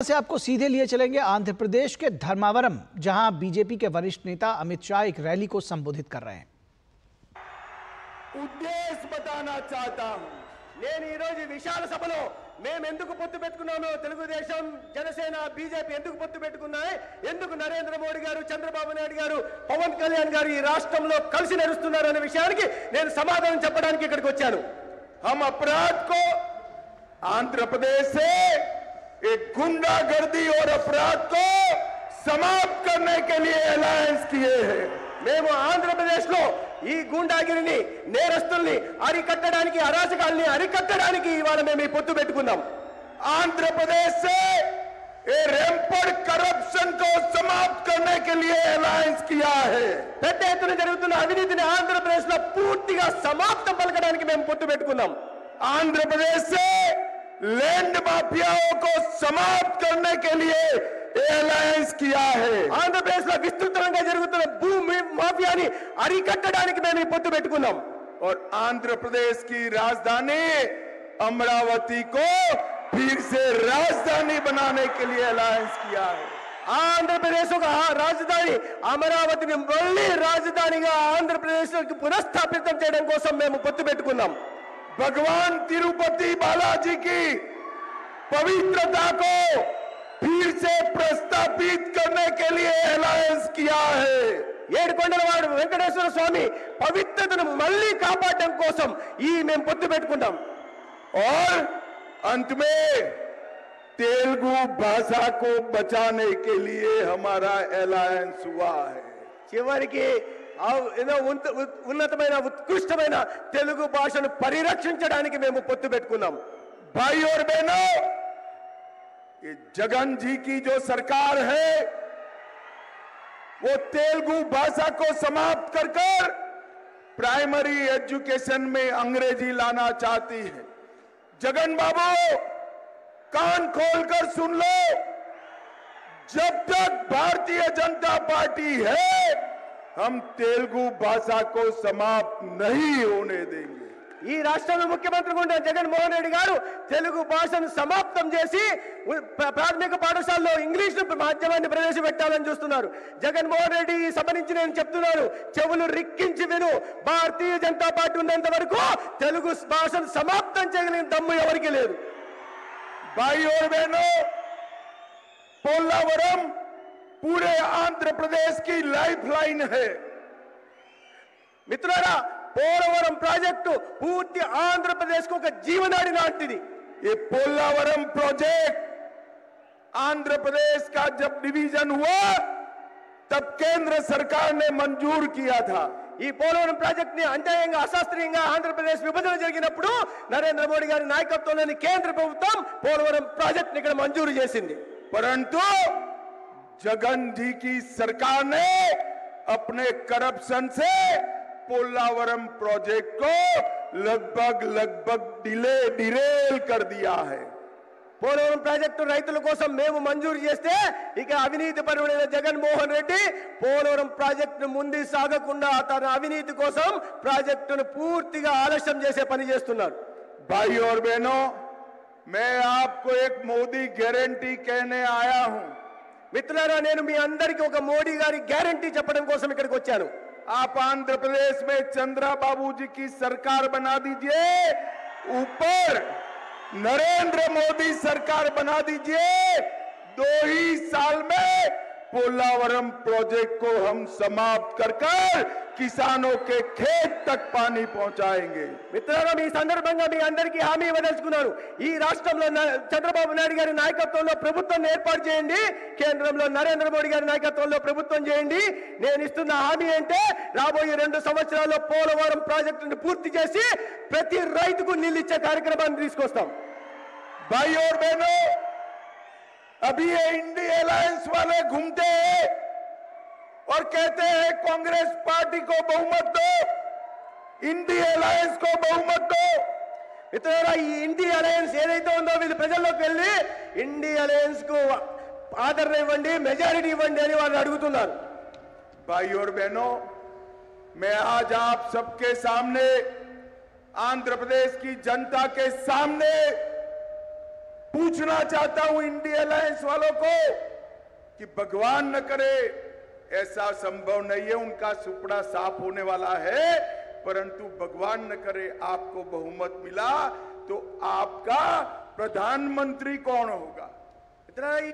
से आपको सीधे लिए चलेंगे आंध्र प्रदेश के धर्मावरम, जहां बीजेपी के वरिष्ठ नेता अमित शाह एक रैली को संबोधित कर रहे हैं। उद्देश्य बताना चाहता हूं। నేను ఈ రోజు విశాల సభలో మేము ఎందుకు పొత్తు పెట్టుకున్నామో, తెలుగుదేశం జనసేన బీజేపీ ఎందుకు పొత్తు పెట్టుకున్నాయి, ఎందుకు నరేంద్ర మోడీ గారు చంద్రబాబు నాయుడు గారు పవన్ కళ్యాణ్ గారు ఈ రాష్ట్రంలో కలిసి నడుస్తున్నారు అనే విషయానికి నేను సమాధానం చెప్పడానికి ఇక్కడికి వచ్చాను। हम अपराध को आंध्र प्रदेश से एक गुंडागर्दी और अपराध को समाप्त करने के लिए अलायंस किए हैं। మేము ఆంధ్రప్రదేశ్లో ఈ గుండాగిరిని నేరస్తుల్ని అరికట్టడానికి, అరాచకాల్ని అరికట్టడానికి ఇవాళ మేము ఈ పొత్తు పెట్టుకున్నాం। आंध्रप्रदेश से ये रैंपड करप्शन को समाप्त करने के लिए अलायंस किया है। పెద్ద ఎత్తున జరుగుతున్న అవినీతిని ఆంధ్రప్రదేశ్లో పూర్తిగా సమాప్తం పలకడానికి మేము పొత్తు పెట్టుకున్నాం। आंध्रप्रदेश से लैंड माफियाओं को समाप्त करने के लिए अलायंस किया है। ఆంధ్రప్రదేశ్ లో విస్తృతంగా జరుగుతున్న భూమి మాఫియాని అరికట్టడానికి మేము ఈ పొత్తు పెట్టుకున్నాం। और आंध्र प्रदेश की राजधानी अमरावती को फिर से राजधानी बनाने के लिए अलायंस किया है। ఆంధ్రప్రదేశ్ ఒక రాజధాని అమరావతిని మళ్ళీ రాజధానిగా ఆంధ్రప్రదేశ్ కి పునఃస్థాపితం చేయడం కోసం మేము పొత్తు పెట్టుకున్నాం। भगवान तिरुपति बालाजी की पवित्रता को फिर से प्रस्तापित करने के लिए अलायंस किया है। ఏడుకొండలవాడు వెంకటేశ్వర స్వామి పవిత్రతను మళ్ళీ కాపాడడం కోసం ఈ మేము పొత్తు పెట్టుకున్నాం। और अंत में तेलुगु भाषा को बचाने के लिए हमारा अलायंस हुआ है। చివరికి ఏదో ఉన్నతమైన ఉత్కృష్టమైన తెలుగు భాషను పరిరక్షించడానికి మేము పొత్తు పెట్టుకున్నాం। भाई और बहनों, ये जगन जी की जो सरकार है वो तेलुगु भाषा को समाप्त कर प्राइमरी एजुकेशन में अंग्रेजी लाना चाहती है। जगन बाबू, कान खोलकर सुन लो, जब तक भारतीय जनता पार्टी है हम तेलुगु भाषा को समाप्त नहीं होने देंगे। ఈ రాష్ట్రంలో ముఖ్యమంత్రిగా ఉన్న జగన్మోహన్ రెడ్డి గారు తెలుగు భాషను సమాప్తం చేసి ప్రాథమిక పాఠశాలలో ఇంగ్లీష్ మాధ్యమాన్ని ప్రవేశపెట్టాలని చూస్తున్నారు। జగన్మోహన్ రెడ్డి ఈ సభ నుంచి నేను చెప్తున్నాను, చెవులు రిక్కించి విను, భారతీయ జనతా పార్టీ ఉన్నంత వరకు తెలుగు భాషను సమాప్తం చేయగలిగిన దమ్ము ఎవరికి లేదు। भाई और बहनों, पोलावरम पूरे आंध्र प्रदेश की लाइफलाइन है। मित्रुलारा, పోలవరం ప్రాజెక్టు పూర్తి ఆంధ్రప్రదేశ్ కు ఒక జీవనాడి లాంటిది। ये पोलावरम प्रोजेक्ट आंध्र प्रदेश का जब डिवीजन हुआ तब केंद्र सरकार ने मंजूर किया था। ఈ పోలవరం ప్రాజెక్ట్ ని అన్యాయంగా, అశాస్త్రీయంగా ఆంధ్రప్రదేశ్ విభజన జరిగినప్పుడు నరేంద్ర మోడీ గారి నాయకత్వంలోని కేంద్ర ప్రభుత్వం పోలవరం ప్రాజెక్ట్ ని ఇక్కడ మంజూరు చేసింది। परंतु जगन जी की सरकार ने अपने करप्शन से पोलावरम प्रोजेक्ट को लगभग डिरेल कर दिया है। పోలవరం ప్రాజెక్టు రైతుల కోసం మేము మంజూరు చేస్తే ఇక అవినీతి పరుడైన జగన్మోహన్ రెడ్డి పోలవరం ప్రాజెక్టును ముందు సాగకుండా తన అవినీతి కోసం ప్రాజెక్టును పూర్తిగా ఆలస్యం చేసే పని చేస్తున్నారు। भाई और बहनों, मैं आपको एक मोदी गारंटी कहने आया हूं। మిత్రులారా, నేను మీ అందరికీ ఒక మోడీ గారి గ్యారంటీ చెప్పడం కోసం ఇక్కడికి వచ్చాను। आप आंध्र प्रदेश में चंद्रा बाबू जी की सरकार बना दीजिए, ऊपर नरेंद्र मोदी सरकार बना दीजिए, 2 ही साल में पोलावरम प्रोजेक्ट को हम समाप्त कर किसानों के खेत तक पानी पहुंचाएंगे। మిత్రులారా, ఈ సందర్భంగా మీ అందరికీ హామీ ఇవ్వదలుచుకున్నాను, ఈ రాష్ట్రంలో చంద్రబాబు నాయుడు గారి నాయకత్వంలో ప్రభుత్వం ఏర్పాటు చేయండి, కేంద్రంలో నరేంద్ర మోడీ గారి నాయకత్వంలో ప్రభుత్వం చేయండి। నేను ఇస్తున్న హామీ అంటే రాబోయే 2 సంవత్సరాల్లో పోలవరం ప్రాజెక్టును పూర్తి చేసి ప్రతి రైతుకు నీళ్ళు ఇచ్చే కార్యక్రమాన్ని తీసుకొస్తాం। भाई और बहनों, अभी ये इंडिया अलायंस वाले घूमते हैं और कहते हैं कांग्रेस पार्टी को बहुमत दो, इंडिया अलायंस को बहुमत दो। మిత్రులారా, ఈ ఇండియా అలయన్స్ ఏదైతే ఉందో వీళ్ళు ప్రజల్లోకి వెళ్ళి ఇండియా అలయన్స్ కు ఆదరణ ఇవ్వండి, మెజారిటీ ఇవ్వండి అని వాళ్ళు అడుగుతున్నారు। भाई और बहनों, मैं आज आप सबके सामने, आंध्र प्रदेश की जनता के सामने पूछना चाहता हूं इंडिया अलायंस वालों को कि भगवान न करे ऐसा संभव नहीं है, उनका सुपड़ा साफ होने वाला है, परंतु भगवान न करे आपको बहुमत मिला तो आपका प्रधानमंत्री कौन होगा? इतना ही